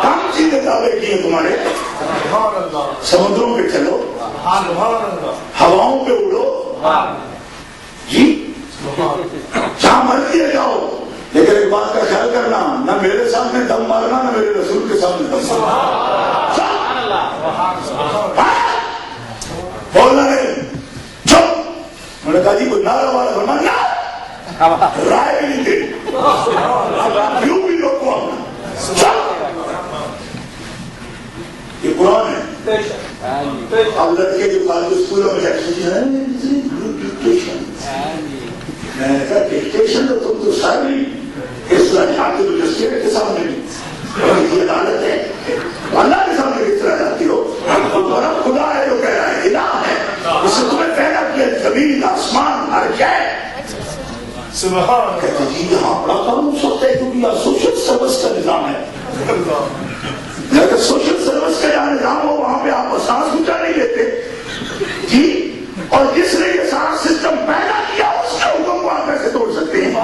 کم چیزیں دعوے کیے تمہارے؟ سمندروں پہ چلو، ہواؤں پہ اڑو، جی جہاں مرضی ہے جاؤ، لیکن ایک بات کا خیال کرنا، نہ میرے سامنے دم مارنا، نہ میرے رسول کے سامنے دم مارنا۔ بولنا نہیں، چپ۔ میں نے کہا جی کوئی نعرہ والا فرمانا، رائے بھی نہیں دے، کیوں بھی روکو اپنا، چپ۔ یہ قرآن ہے۔ اب لڑکے جو فالتو اسکولوں میں جاتے ہیں میں نے کہا ڈکٹیشن تو تم تو ساری اسلامی حاکم الجسٹریٹ کے سامنے بھی یہ عدالت ہے، اللہ کے سامنے کس طرح جاتی ہو؟ تمہارا خدا ہے جو کہہ رہا ہے، الہ ہے، اس نے تمہیں پیدا کیا، زمین آسمان ہر شے۔ کہتے جی یہاں بڑا قانون سخت ہے کیونکہ یہاں سوشل سروس کا نظام ہے۔ اگر سوشل سروس کا جہاں نظام ہو وہاں پہ آپ سانس اونچا نہیں لیتے جی، اور جس نے یہ سارا سسٹم پیدا کیا اس کے حکم کو آپ کیسے توڑ سکتے ہیں؟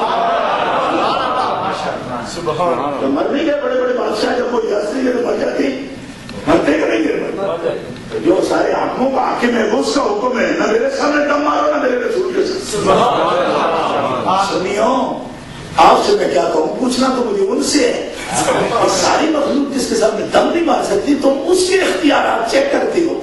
تو مر نہیں گئے بڑے بڑے بادشاہ، جب کوئی اجازت نہیں ہے تو مر جاتے، مرتے کہ نہیں گئے؟ جو سارے حاکموں کا حاکم ہے وہ اس کا حکم ہے، نہ میرے سامنے دم مارو نہ میرے رسول کے سامنے۔ سنیو آپ سے میں کیا کہوں، پوچھنا تو مجھے ان سے ہے، اور ساری مخلوق جس کے سامنے دم نہیں مار سکتی تم اس کے اختیارات چیک کرتی ہو۔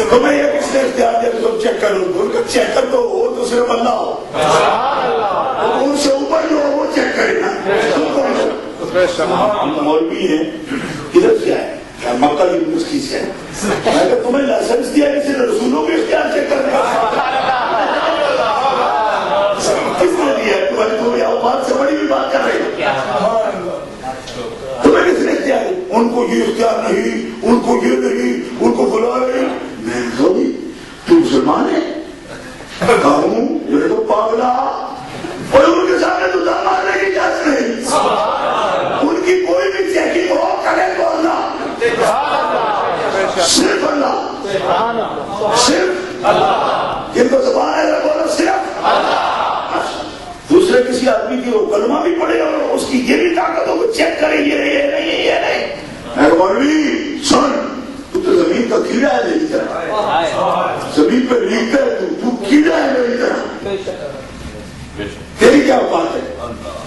تمہیں یہ کس نے اختیار دیا کہ تم چیک کرو؟ چیک کر تو وہ تو صرف اللہ ہو، ان سے اوپر جو ہو وہ چیک کرے نا۔ ہم مولوی ہیں، کدھر سے آئے؟ مکہ یونیورسٹی سے آئے۔ میں کہ تمہیں لائسنس دیا کسی نے رسولوں کے اختیار چیک کرنے کا؟ کس نے دیا؟ تمہیں اوقات سے بڑی بھی بات کر رہے ہو، تمہیں کس نے اختیار؟ ان کو یہ اختیار نہیں، ان کو یہ نہیں، ان کو بلا نہیں۔ میں کہوں تو مسلمان ہے؟ کہوں یہ تو پاگلا، اور ان کے سامنے تو دم مارنے کی اجازت نہیں، ان کی کوئی بھی چیکنگ ہو کرے تو اللہ، صرف اللہ، صرف اللہ، جن کو زبان ہے بولو صرف اللہ۔ دوسرے کسی آدمی کی وہ کلمہ بھی پڑھے اور اس کی یہ بھی طاقت ہو وہ چیک کرے یہ نہیں یہ نہیں۔ میں مولوی سن، تو زمین کا کیڑا ہے میری طرح، زمین پہ ریگتا ہے تو کیڑا ہے میری طرح، تیری کیا بات ہے؟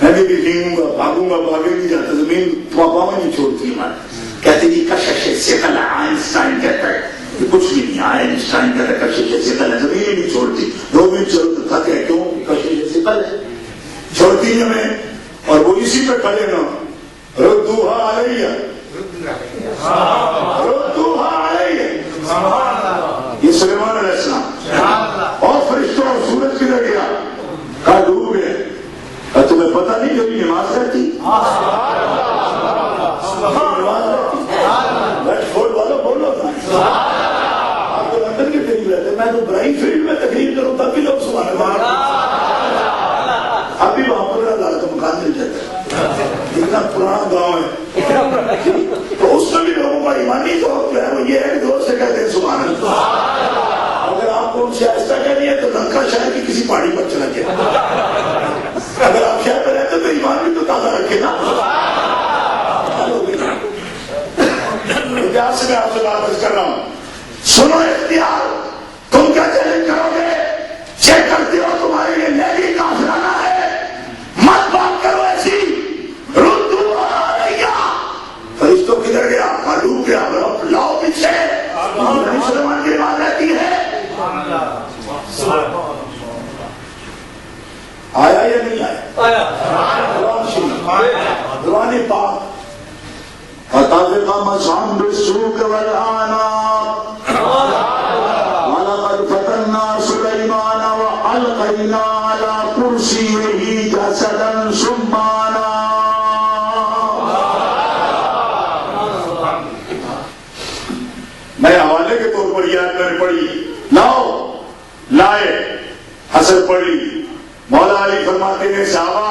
میں بھی ریگوں گا، بھاگوں گا، بھاگے نہیں جاتا، زمین پاؤں نہیں چھوڑتی ہمارے۔ کہتے جی کشش ثقل ہے، آئنسٹائن کہتا ہے کہ کچھ بھی نہیں، آئنسٹائن کہتا ہے کشش ثقل ہے، زمین ہی نہیں چھوڑتی، 2 منٹ چلو تو تھک ہے، کیوں؟ کشش ثقل ہے، چھوڑتی ہے ہمیں، اور وہ اسی پہ کھڑے نا، ردوہا علیہ، ردوہا علیہ، یہ سلیمان علیہ السلام، اور فرشتوں اور سورج کدھر گیا؟ کہا ڈوب گئے۔ تمہیں پتہ نہیں کبھی نماز کرتی؟ فورڈ والوں بولو نا، آپ تو لندن کے قریب رہتے، میں تو برائن فیلڈ میں تقریر کروں تب بھی لوگ سبحان اللہ، ابھی وہاں 15,000 کا مکان مل جاتا ہے، اتنا پرانا گاؤں ہے، تو اس میں بھی لوگوں کا ایمانی تو جو ہے وہ یہ ہے کہ دوست سے کہتے ہیں سبحان اللہ۔ اگر آپ کو ان سے ایسا کہنی ہے تو لنکا شہر کی کسی پہاڑی پر چلا گیا، اگر آپ شہر پہ رہتے تو ایمان بھی تو تازہ رکھے نا۔ اختیار سے میں آپ سے بات کر رہا ہوں، سنو اختیار، تم کیا چیلنج کرو گے؟ چیک کرتے ہو تمہارے لیے نیلی کافرانہ ہے، مت بات کرو ایسی، ردو علیہ، فرشتوں کدھر گیا؟ ڈوب گیا، لاؤ پیچھے، مسلمان کی بات رہتی ہے۔ آیا یا نہیں آیا؟ قرآن پاک فَتَفِقَ مَسْحًا بِالسُّوقِ وَالْأَعْنَاقِ وَلَقَدْ فَتَنَّا سُلَيْمَانَ وَأَلْقَيْنَا عَلَى كُرْسِيِّهِ جَسَدًا ثُمَّ أَنَابَ۔ میں حوالے کے طور پر یہ آیت میں نے پڑھی، لاؤ، لائے، اثر پڑ لی. مولا علی فرماتے ہیں صحابہ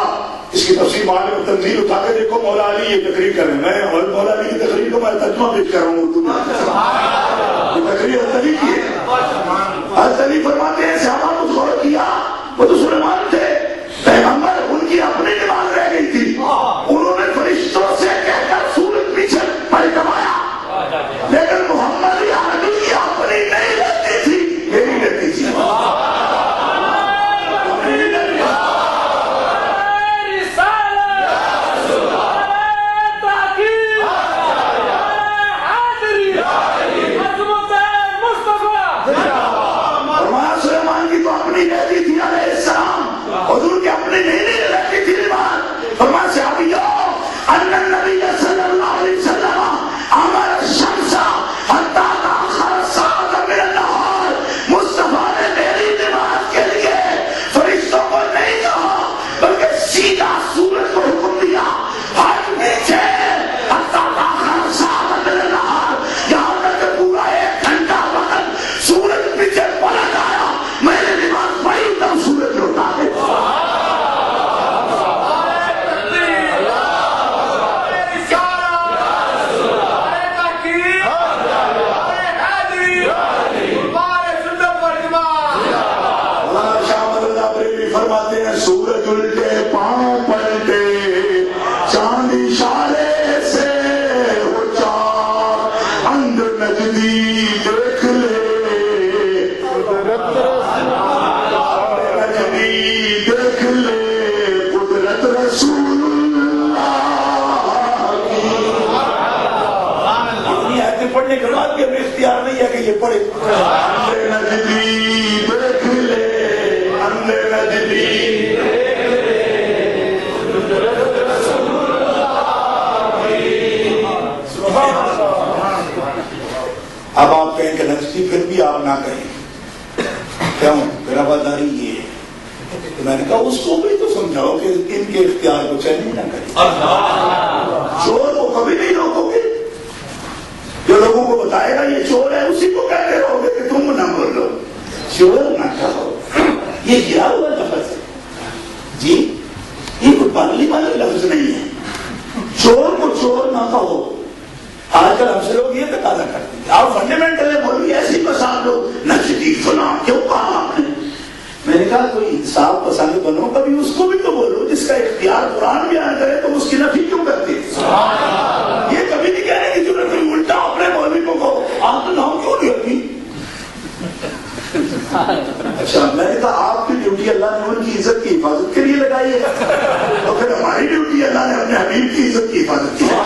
اس کی تفسیر معلوم تنزیل اٹھا کے دیکھو. مولا علی یہ تقریر کر رہے ہیں, میں مولا علی کی تقریر کو میں ترجمہ پیش کر رہا ہوں اردو میں. یہ تقریر حضرت علی کی ہے. حضرت علی فرماتے ہیں صحابہ کو غور کیا, وہ تو سلیمان تھے پیغمبر, ان کی اپنی نماز رہ گئی تھی, انہوں نے فرشتوں سے کہہ کر سورج پیچھے پلٹوایا, لیکن محمد عربی کی اپنی نہیں رہتی تھی, میری رہتی تھی. حضور کے اپنے نہیں رہتی تھی نماز. فرمایا صحابیوں ان النبی صلی اللہ علیہ وسلم امر الشمس حتی تاخر ساعۃ من النہار. مصطفیٰ نے میری نماز کے لیے فرشتوں کو نہیں کہا بلکہ سیدھا سورج کو حکم دیا, ہٹ پیچھے حتی تاخر ساعۃ من النہار, یہاں تک کہ پورا 1 گھنٹہ وقت سورج پیچھے پلٹ آیا. میں نے نماز پڑھی تب سورج لوٹا کے فرماتے ہیں سورج الٹے پاؤں پلٹے چاند اشارے سے ہو چار اندر نجدی دیکھ لے نجدی دیکھ لے قدرت رسول اللہ کی. اتنی آیتیں پڑھنے کے بعد بھی ہمیں اختیار نہیں ہے کہ یہ پڑھے. اندر نجدی دیکھ لے اندر نجدی. اب آپ کہیں کہ نجدی, پھر بھی آپ نہ کہیں کیوں, پھر رواداری یہ ہے. تو میں نے کہا اس کو بھی تو سمجھاؤ کہ ان کے اختیار کو چیلنج نہ کریں. چور کو کبھی نہیں روکو گے, جو لوگوں کو بتائے گا یہ چور ہے اسی کو کہتے رہو گے کہ تم نہ بول لو, چور نہ کہو. یہ گرا ہوا لفظ ہے جی, یہ کوئی پارلی والا لفظ نہیں ہے. چور کو چور نہ کہو. آج کل ہم سے لوگ یہ تقاضا کرتے ہیں آپ فنڈامنٹل ہے مولوی ایسی پسند لو نجدی فلاں کیوں کہا آپ نے. میں نے کہا کوئی انصاف پسند بنو, کبھی اس کو بھی تو بولو جس کا اختیار قرآن بیان کرے, تو اس کی نفی کیوں کرتے ہیں. یہ کبھی نہیں کہنے کی ضرورت نہیں, الٹا اپنے مولوی کو کہو آپ تو نام کیوں نہیں ہوتی. اچھا میں نے کہا آپ کی ڈیوٹی اللہ نے ان کی عزت کی حفاظت کے لیے لگائی ہے, تو پھر ہماری ڈیوٹی اللہ نے اپنے حبیب کی عزت کی حفاظت کی ہے.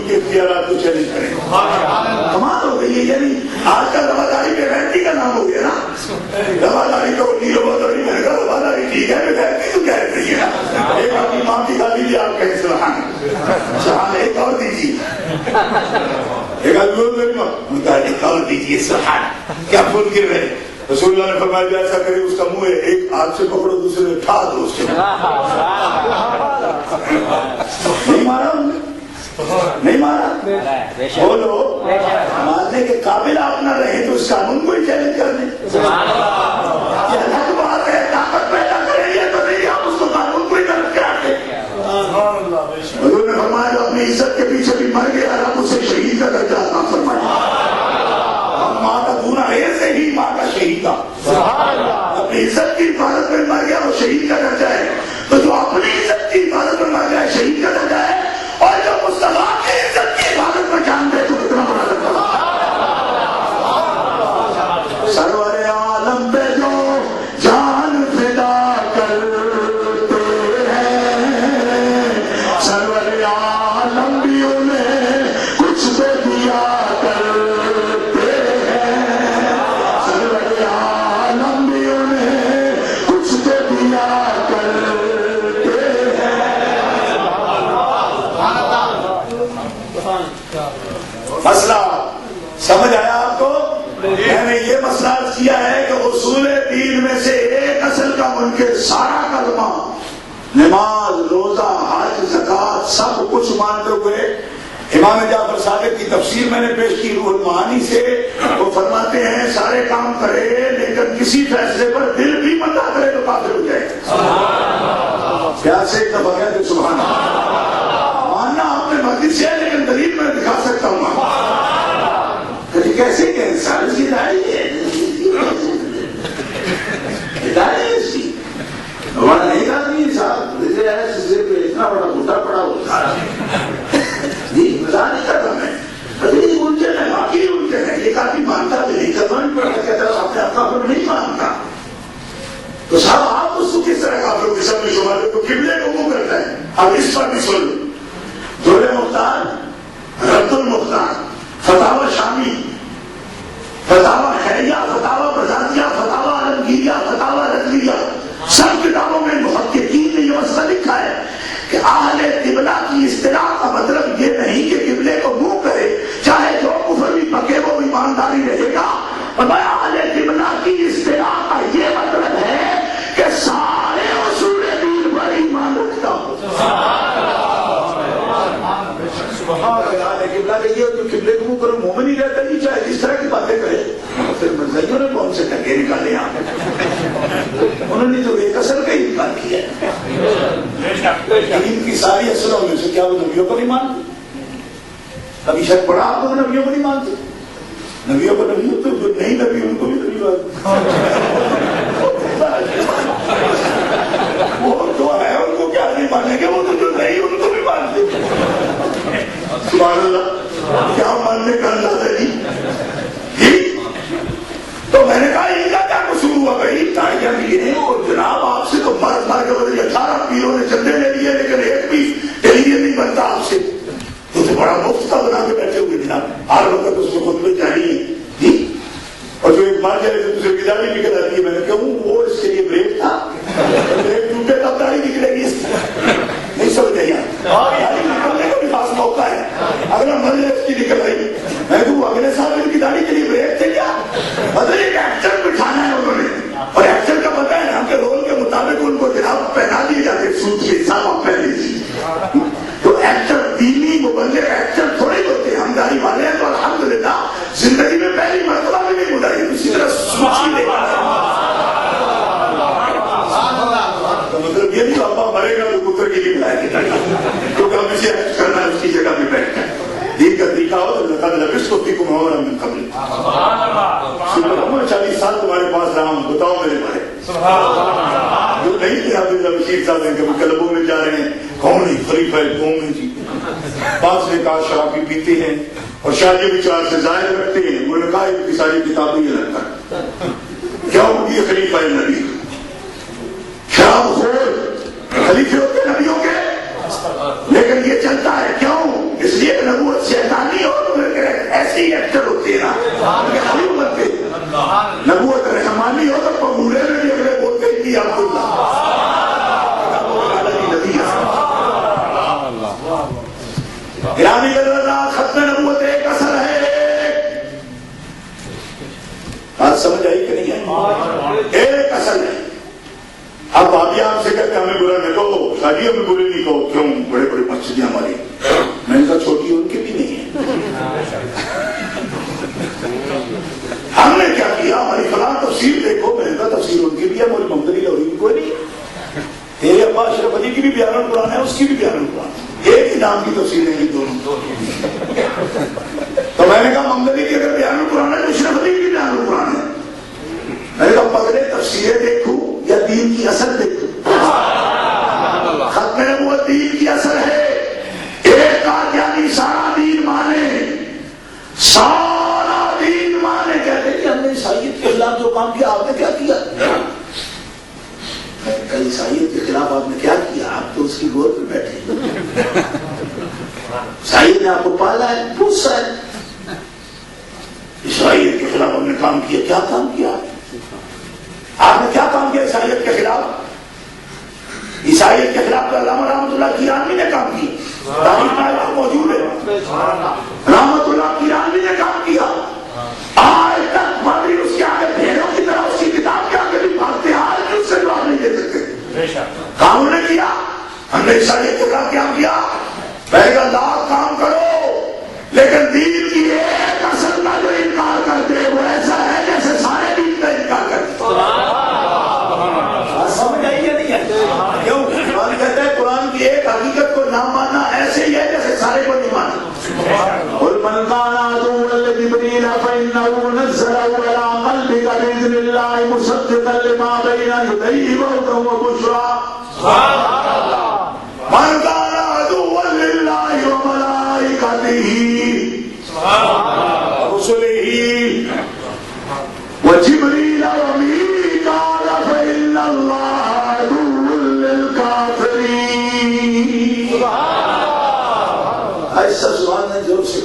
کے اختیارات کو چیلنج کریں. کمال ہو گئی ہے. یعنی آج کل رواداری بے غیرتی کا نام ہو گیا نا. رواداری تو رواداری میں نے کہا رواداری ٹھیک ہے, بے غیرتی تو غیرت نہیں ہے نا. ایک اپنی ماں کی گالی بھی آپ کہیں سبحان سبحان, ایک اور دیجیے, ایک ایک اور دیجیے سبحان. کیا بول کے رہے رسول اللہ نے فرمایا ایسا کرے اس کا منہ ایک ہاتھ سے پکڑو دوسرے میں اٹھا دو اس سے. نہیں مارا ہم نے, نہیں مارا. بولو مارنے کے قابل آپ نہ رہے تو اس قانون کو ہی چیلنج کر دیں. یہ الگ بات ہے, طاقت پیدا کریں یہ تو نہیں, آپ اس کو قانون کو ہی غلط کراتے. حضور نے فرمایا جو اپنی عزت کے پیچھے بھی مر گیا رب اسے شہید کا درجہ عطا فرمایا. ماں کا دورہ ہے سے ہی ماں کا شہید کا, اپنی عزت کی حفاظت میں مر گیا وہ شہید کا درجہ ہے. تو جو اپنی عزت کی حفاظت میں مر گیا شہید کا درجہ ہے, اور جو مصطفیٰ کی عزت کی حفاظت میں جان دے تو کتنا بڑا درجہ. سرور عالم پہ جو جان فدا کرتے ہیں, سرور عالم بھی انہیں کچھ دے دیا کرتے ہیں, سرور عالم بھی انہیں کچھ دے دیا کرتے ہیں. مسئلہ سمجھ آیا آپ کو؟ میں نے یہ مسئلہ کیا ہے کہ اصول دین میں سے ایک اصل کا منکر سارا کلمہ, نماز, روزہ, حج, زکات سب کچھ مانتے ہوئے امام جعفر صادق کی تفسیر میں نے پیش کی روح المعانی سے، وہ فرماتے ہیں سارے کام کرے لیکن کسی فیصلے پر دل بھی مت کرے تو کافر ہو جائے. پیار سے ایک دفعہ کہتے سبحان اللہ. ماننا آپ نے مرضی سے ہے لیکن دلیل میں دکھا سکتا ہوں. کیسے کہ انسان کی داڑھی ہے ہمارا نہیں آدمی صاحب اتنا بڑا بوٹا پڑا ہوتا نہیں کرتا میں الجھن ہے، باقی الجھن ہے. ایک آدمی مانتا بھی نہیں کرنا نہیں پڑتا، کہتا اپنے آپ کا نہیں مانتا. تو صاحب آپ اس کو کس طرح کافروں کے سب میں شمار کو قبلے کو منہ کرتا ہے. اب اس پر بھی سن لو. دور مختار، رد المختار، فتاوی شامی، فتاوی خیریہ، فتاوی بزازیہ، فتاوی عالمگیریہ، فتاوی رضویہ، سب کتابوں میں محققین نے یہ مسئلہ لکھا ہے کہ اہل قبلہ کی اصطلاح کا مطلب یہ نہیں کہ قبلے کو منہ کرے، چاہے جو کفر بھی پکے وہ ایمانداری رہے گا. اور اہل قبلہ کی اصطلاح کا یہ مطلب ہے کہ سارے اصول دین پر ایمان رکھتا ہو. قبلہ کہ یہ جو قبلے کو منہ کرو مومن ہی رہتا ہے، چاہے اس طرح کی باتیں کرے. پھر مرزائیوں نے کون سے ٹکے نکالے یہاں پہ؟ انہوں نے تو ایک اصل کا انکار کیا ہے. دین کی ساری اصلوں میں سے کیا وہ نبیوں کو نہیں مانتے؟ ابھی شک پڑا آپ کو نبیوں کو نہیں مانتے؟ نبیوں کو نبی ہوتے جو نہیں نبی ان کو بھی نبی وہ جو ہے ان کو کیا نہیں مانیں گے، وہ تو جو نہیں ان کو بھی مانتے. سبحان اللہ، کیا ماننے کا اندازہ نہیں. تو میں نے کہا ان کا کیا قصور ہوا بھائی؟ تاریخ لیے ہیں اور جناب آپ سے تو مرد مار کے بدلے 18 پیروں نے چندے لے لیے لیکن ایک بھی ٹیلی نہیں بنتا آپ سے. تو بڑا مفت کا بنا کے بیٹھے ہوئے جناب، ہر وقت اس کو خطبے چاہیے جی. اور جو ایک مار جائے دوسرے کی داڑھی نکل آتی ہے. میں نے کہوں وہ اس کے لیے بریک تھا، بریک ٹوٹے تب داڑھی نکلے گی. نہیں سمجھ گئی داڑھی نکلنے کا بھی خاص موقع ہے. اگلا مرض اس کی نکل آئی. میں کہوں اگلے سال ان کی داڑھی کے لیے بریک تھے کیا؟ مطلب ایک ایکشن بٹھانا ہے انہوں نے. اور ایکشن کا پتہ ہے نا کہ رول کے مطابق ان کو جناب پہنا دیے جاتے سوٹ کے حساب آپ پہن لیجیے. تو ایکٹر دینی مبلغ ایکٹر تھوڑے ہوتے ہیں. ہم داڑھی والے ہیں تو الحمدللہ زندگی میں پہلی مرتبہ بھی نہیں مڑائی. اسی طرح سوچی لے تو مطلب یہ نہیں ابا مرے گا تو پتر کے لیے بلائے گی داڑھی، کیونکہ ہم اسے ایکٹ کرنا ہے اس کی جگہ پہ بیٹھ کر. دین کا طریقہ ہو تو لقد لبثت فیکم عمرا من قبل. 40 سال تمہارے پاس رہا ہوں، بتاؤ میرے بھائی. جو نہیں تھے عبداللہ بشیر صاحب ہیں کبھی کلبوں میں جا رہے ہیں، کون ہی خلیفہ قوم ہے جی. بعض نے کہا شرابی پیتے ہیں اور شادی وچار سے ظاہر رکھتے ہیں. انہوں نے کہا ان کی ساری کتابیں یہ رکھتا ہے. کیا ہوگی خلیفہ نبی؟ شراب خور خلیفے ہوتے نبیوں کے، لیکن یہ چلتا ہے کیوں؟ اس لیے نبوت شیطانی ہو تو ایسے ہی ایکٹر ہوتے ہیں نا. نبوت رحمانی ہو تو پمورے میں بھی اگلے بولتے ہی کی عبداللہ. گرامی اللہ ختم نبوت ایک اثر ہے. بات سمجھ آئی کہ نہیں ہے؟ ایک اثر ہے. اب بھابھی آپ سے کہتے ہمیں برا نہ کہو، شادیوں میں برے نہیں کہو. کیوں؟ بڑے بڑے مسجدیں ہماری. میں نے کہا چھوٹی ان کی بھی نہیں ہے. ہم نے کیا کیا؟ ہماری فلاں تفسیر دیکھو. میں نے کہا تفسیر ان کی بھی ہے، ہماری محمد علی لوری کوئی نہیں. تیرے ابا اشرف علی کی بھی بیان القرآن ہے، اس کی بھی بیان القرآن. ایک ہی نام کی تفسیر ہے یہ دونوں. تو میں نے کہا محمد علی کی اگر بیان القرآن ہے تو اشرف علی کی بھی بیان القرآن ہے. میں نے کہا پگڑے تفسیریں دیکھوں یا دین کی اثر دیکھوں؟ ختم نبوت دین کی اثر ہے. ایک قادیانی سارا دین مانے، سارا دین مانے. کہتے ہیں کہ ہم نے عیسائیت کے خلاف جو کام کیا آپ نے کیا کیا؟ عیسائیت کے خلاف آپ نے کیا کیا؟ آپ تو اس کی گود پہ بیٹھے. عیسائیت نے آپ کو پالا ہے، پوچھا ہے. عیسائیت کے خلاف ہم نے کام کیا. کیا کام کیا آپ نے؟ کیا کام کیا عیسائیت کے خلاف؟ عیسائیت کے خلاف تو علامہ رحمۃ اللہ کیرانوی نے کام کیا. تاریخ میں موجود ہے. رحمۃ اللہ کیرانوی نے کام کیا. آج تک پادری اس کے آگے بھیڑوں کی طرح اس کی کتاب کے آگے بھی بھاگتے ہیں. آج بھی اس سے جواب نہیں دے سکتے. کام نے کیا. ہم نے عیسائیت کے خلاف کیا کیا؟ میں کہا لاکھ کام کرو الله مصدقا لما بين يديه وهدى وبشرى من كان عدوا لله وملائكته ورسله وجبريل وميكال فإن الله عدو للكافرين. ایسا سبحان اللہ جواب سے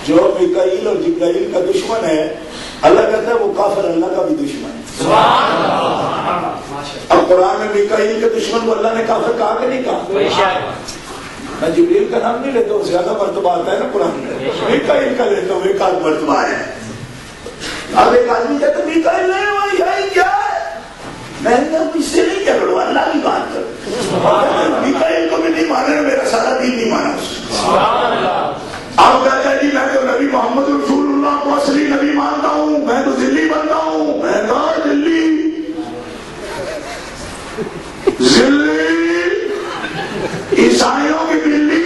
جو میکائیل اور جبرائیل کا دشمن ہے اللہ کہتا ہے وہ کافر اللہ کا بھی دشمن ہے. اب قرآن میں میکائیل کے دشمن کو اللہ نے کافر کہا کہ نہیں کہا؟ میں جبریل کا نام نہیں لیتا ہوں, زیادہ مرتبہ آتا ہے نا قرآن میں, میکائیل کا لیتا ہوں, ایک آدھ مرتبہ ہے. اب ایک آدمی کہتا ہے میکائیل نہیں ہوا یہی کیا ہے, میں نے اس سے نہیں کیا کروں, اللہ کی بات کر. میکائیل کو بھی نہیں مانا, میرا سارا دین نہیں مانا اس. آپ کہتا ہے جی میں تو نبی محمد رسول اللہ کو اصلی نبی مانتا ہوں, میں تو دلی بنتا ہوں. میں کہا دلی عیسائیوں کی دلی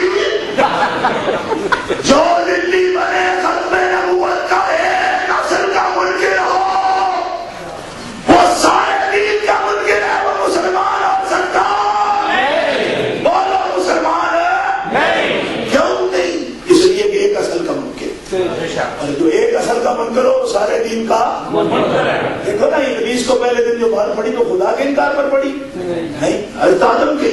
جو دلی بنے ختم نبوت کا ایک نسل کا منکر ہو, وہ سارے دین کا منکر ہے, وہ مسلمان ہو سکتا ہے؟ بولو مسلمان ہے؟ کیوں نہیں؟ اس لیے کہ ایک اصل کا منکر, اور جو ایک اصل کا منکر ہو سارے دین کا منکر ہے. دیکھو نا ابلیس کو پہلے دن جو بات پڑی تو خدا کے انکار پر پڑی نہیں, حضرت آدم کے.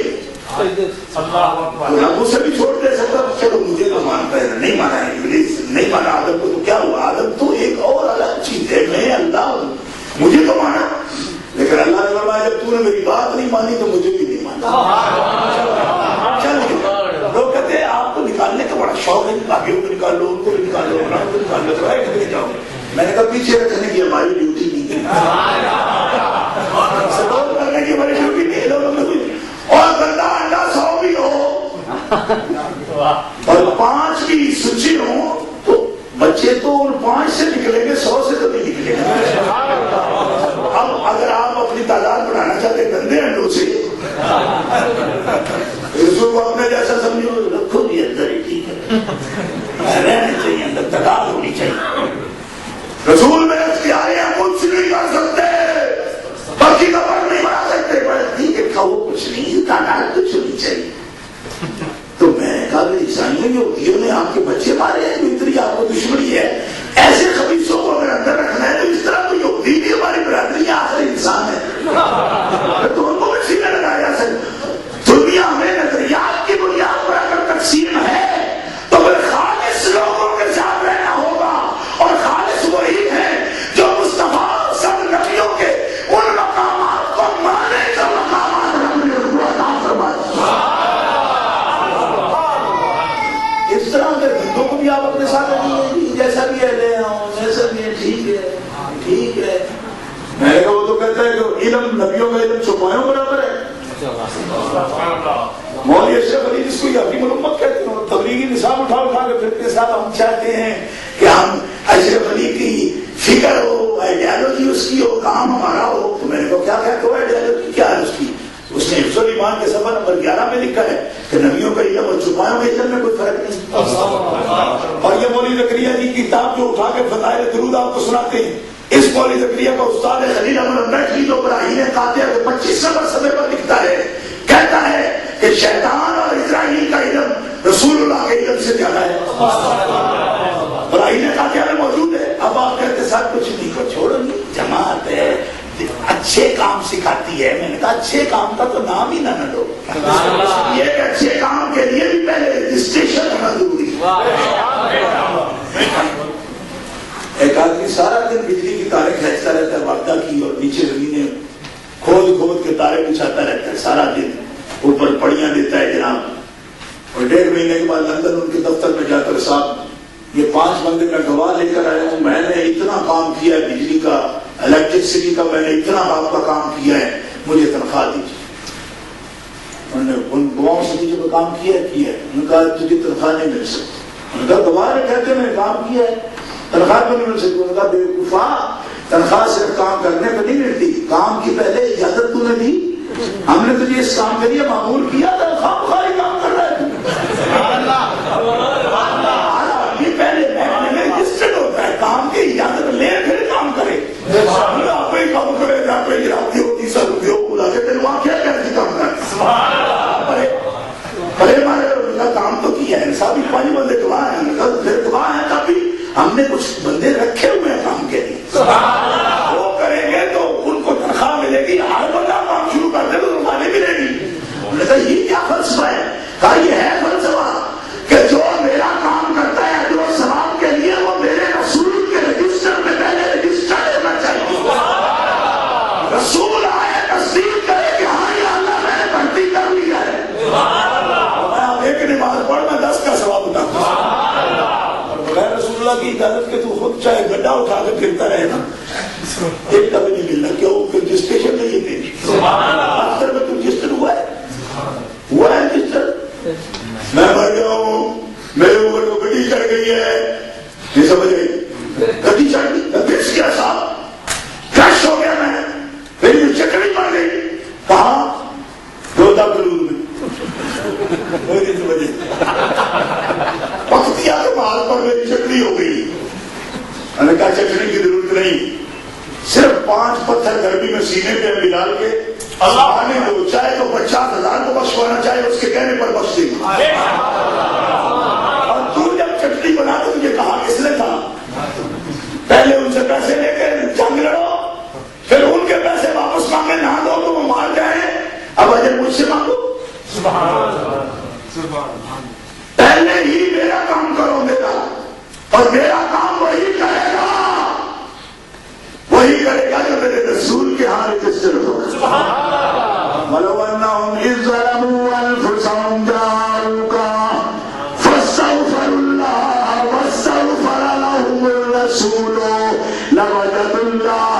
ابو سے بھی چھوڑ دے سکتا, چلو مجھے تو مانتا ہے, نہیں مانا ہے ابلیس, نہیں مانا آدم کو, تو کیا ہوا؟ آدم تو ایک اور الگ چیز ہے, میں اللہ ہوں, مجھے تو مانا. لیکن اللہ نے فرمایا جب تو نے میری بات نہیں مانی تو مجھے بھی نہیں مانا. لوگ کہتے ہیں آپ کو نکالنے کا بڑا شوق ہے, باقیوں کو نکال لو, ان کو نکال لو, ان کو نکال لو, جاؤ. میں نے کہا پیچھے رکھنے کی ہماری ڈیوٹی نہیں ہے, سپورٹ کرنے کی ہماری ڈیوٹی نہیں ہے. اور گندا انڈا 100 بھی ہو اور 5 بھی سچی ہو تو بچے تو ان 5 سے نکلیں گے, 100 سے تو نہیں نکلیں گے. اب اگر آپ اپنی تعداد بڑھانا چاہتے ہیں گندے انڈوں سے, رسول کو اپنے جیسا سمجھو, رکھو بھی اندر ہی ٹھیک ہے, رہنے چاہیے اندر, تکار ہونی چاہیے. رسول میں اختیار ہیں, کچھ نہیں کر سکتے, باقی کا پر نہیں بنا سکتے, ٹھیک ہے کھاؤ کچھ نہیں, تعداد کچھ ہونی چاہیے. تو میں کہا عیسائیوں یہودیوں نے آپ کے بچے مارے ہیں, جو اتنی آپ کو دشمنی ہے, ایسے خبیثوں کو اگر اندر رکھنا ہے تو اس طرح تو یہودی بھی ہماری برادری آخر انسان ہے, تو ان کو بھی سینے لگایا سکتا. دنیا میں نظریات کی بنیاد پر اگر تقسیم ہے تو پھر خالص لوگوں کے ساتھ رہنا ہوگا, اور خالص وہی ہے جو مصطفیٰ سب نبیوں کے ان مقامات کو مانے جو مقامات ہم نے عطا فرمائے. اس طرح کے بندوں کو بھی آپ اپنے ساتھ رکھیے, جیسا بھی ہے لے آؤ, جیسا بھی ہے ٹھیک ہے, ٹھیک ہے. میں نے کہا وہ تو کہتا ہے کہ علم نبیوں کا علم چھپایوں برابر ہے. مولوی اشرف علی جس کو یقین الامت کہتے ہیں, تبلیغی نصاب اٹھا کے پھرتے صاحب ہم چاہتے ہیں کہ ہم اشرف علی کی فکر ہو, آئیڈیالوجی اس کی ہو, کام ہمارا ہو. تو میں نے کہا کیا کہتے ہو آئیڈیالوجی کیا ہے اس کی؟ اس نے حفظ الایمان کے صفحہ نمبر 11 میں لکھا ہے کہ نبیوں کا علم اور چھپایوں کے علم میں کوئی فرق نہیں. اور یہ مولوی زکریا جی کی کتاب جو اٹھا کے فضائل درود آپ کو سناتے ہیں, اس مولوی زکریا کا استاد خلیل احمد اندیشی جو براہین قاطع کے 25 نمبر صفحے پر لکھتا ہے, کہتا ہے کہ شیطان اور اسرائیل کا علم رسول اللہ کے علم سے زیادہ ہے. براہین قاطع میں موجود ہے. اب آپ کہتے ساتھ کچھ نہیں کو چھوڑو, جماعت ہے, اچھے کام سکھاتی ہے. میں نے کہا اچھے کام کا تو نام ہی نہ لو, یہ کہ اچھے کام کے لیے بھی پہلے رجسٹریشن ہونا ضروری ہے. ایک آدمی سارا دن بجلی کی تاریں کھینچتا رہتا ہے واردہ کی, اور نیچے زمینیں کھود کھود کے تارے بچھاتا رہتا ہے سارا دن, اوپر پڑیاں دیتا ہے جناب. اور 1.5 مہینے کے بعد لندن ان کے دفتر میں جا کر, صاحب یہ 5 بندے میں گواہ لے کر آیا ہوں, میں نے اتنا کام کیا ہے بجلی کا, الیکٹرسٹی کا, میں نے اتنا آپ کا کام کیا ہے, مجھے تنخواہ دیجیے. انہوں نے ان گواہوں سے نیچے پہ کام کیا ہے. انہوں نے کہا تجھے تنخواہ نہیں مل سکتی. انہوں نے کہا گواہ نے کہتے میں نے کام کیا ہے, تنخواہ کو نہیں مل سکتی. انہوں نے کہا بیوقوفا, تنخواہ صرف کام کرنے پہ نہیں ملتی, کام کی پہلے اجازت تو نے دی, ہم نے تجھے اس کام کے لیے معمول کیا, تنخواہ بخاری کام کر رہا ہے. یہ پہلے محکمے میں رجسٹرڈ ہوتا رکھے ہوئے ہیں کام کے لیے. وہ کریں گے تو ان کو تنخواہ ملے گی, ہر بندہ کام شروع کر دے تو تنخواہ نہیں ملے گی. انہوں نے کہا یہ کیا فلسفہ ہے؟ کہا یہ ہے فلسفہ کہ جو میرا کام کرتا ہے جو ثواب کے لیے وہ میرے رسول کے رجسٹر میں پہلے رجسٹر لینا چاہیے. رسول آئے تصدیق کرے کہ ہاں یا اللہ میں نے بھرتی کر لیا ہے. آپ ایک نماز پڑھ میں 10 کا ثواب بتاتا ہوں. اور بغیر رسول اللہ کی اجازت کے تو خود چاہے گڈھا اٹھا کے پھرتا رہے نا, ایک کبھی نہیں ملنا. کیوں؟ رجسٹریشن نہیں ہے تیری. اکثر میں تو رجسٹر ہوا ہے رجسٹر. میں مر گیا ہوں, میرے اوپر تو گڈی چڑھ گئی ہے. یہ سمجھ گئی گڈی چڑھ گئی کیا صاحب کریش ہو گیا میں, میری چکری پڑ گئی. کہاں؟ روتا بلور میں. پختیا کے مال پر میری چکری ہو گئی. میں نے کہا چکری کی ضرورت نہیں, صرف 5 پتھر گرمی میں سینے پہ ڈال کے اللہ نے دو, چاہے تو 50,000 کو بخشوانا چاہے اس کے کہنے پر بخش دے گا. اور تو جب چٹنی بنا تو تجھے کہا کس نے تھا؟ پہلے ان سے پیسے لے کے جنگ لڑو, پھر ان کے پیسے واپس مانگے نہ دو تو وہ مار جائیں. اب اجر مجھ سے مانگو. پہلے ہی میرا کام کرو میرا, اور میرا کام وہی کرے گا جو میرے رسول کے ہاں رجسٹر ہوگا. وَلَوْ أَنَّهُمْ إِذْ ظَلَمُوا أَنفُسَهُمْ جَاءُوكَ فَاسْتَغْفَرُوا اللَّهَ وَاسْتَغْفَرَ لَهُمُ الرَّسُولُ لَوَجَدُوا اللَّهَ